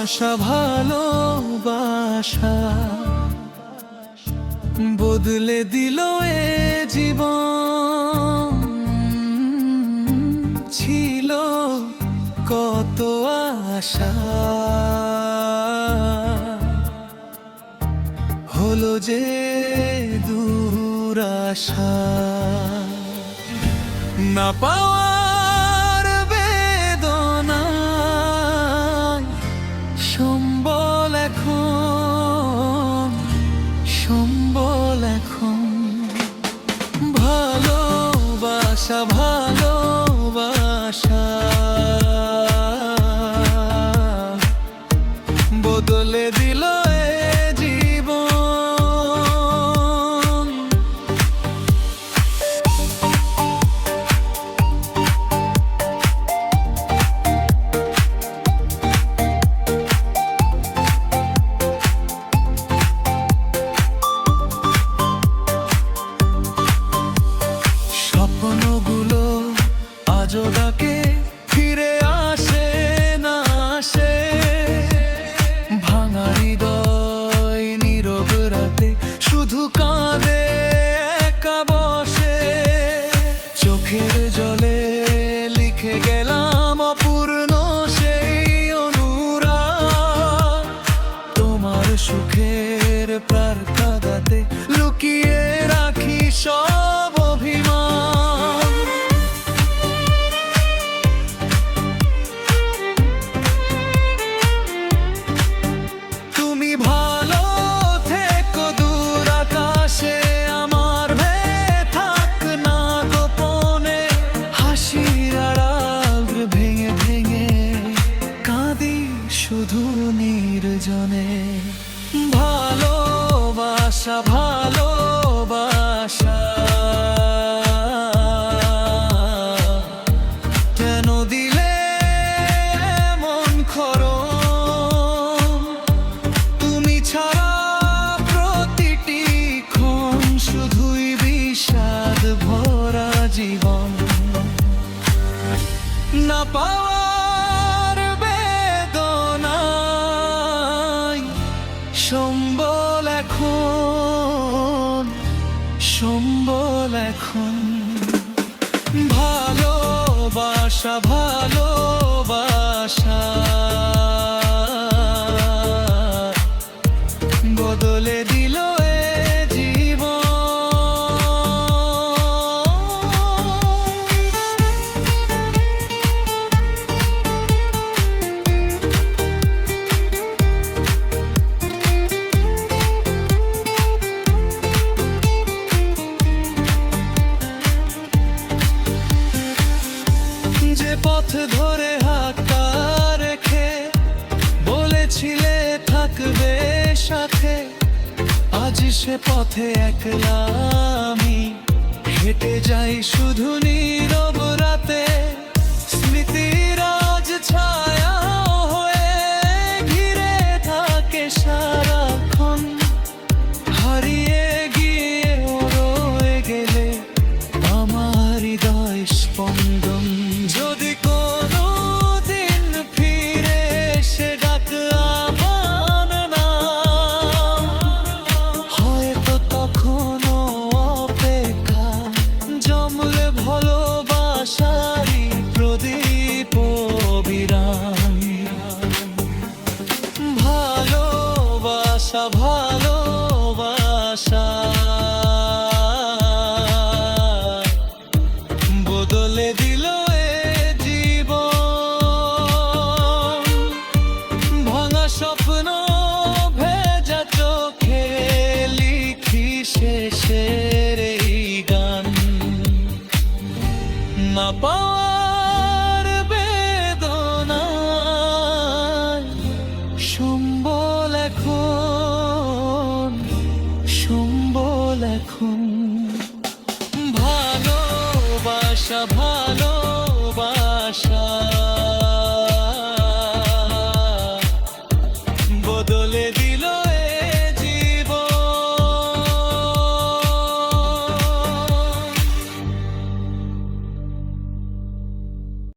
ভালোবাসা ভালোবাসা বদলে দিল এ জীবন। ছিল কত আশা, হলো যে দুরাশা। না পাওয়ার বেদনায় সম্বল এখন, সম্বল এখন। ভালোবাসা ভালোবাসা বদলে দিল এ জীবন। স্বপ্নগুলো আজও ডাকে, ফিরে আসে না আসে। ভাঙা হৃদয় নীরব রাতে শুধু কাঁদে একা বসে। চোখের জলে লিখে গেলাম অপূর্ণ সেই অনুরাগ। তোমার সুখের প্রার কাঁদাতে লুকিয়ে রাখি সব অভিমান। তুমি ভালো থেকো দূর আকাশে, আমার হয়ে থাক না গোপনে। হাসির আড়াল ভেঙে ভেঙে কাঁদি শুধু নির্জনে। ভালোবাসা ভালোবাসা কেন দিলে মন খরম? তুমি ছাড়া প্রতিটি ক্ষণ শুধুই বিষাদ ভরা জীবন। না পাওয়ার বেদনায় সম্বল এখন, সম্বল এখন। ভালোবাসা ভালোবাসা বদলে দিল এ জীবন। যে পথ ধরে হাতটা রেখে বলেছিলে থাকবে সাথে, আজ সে পথে একলা আমি হেঁটে যাই শুধু নীরব রাতে।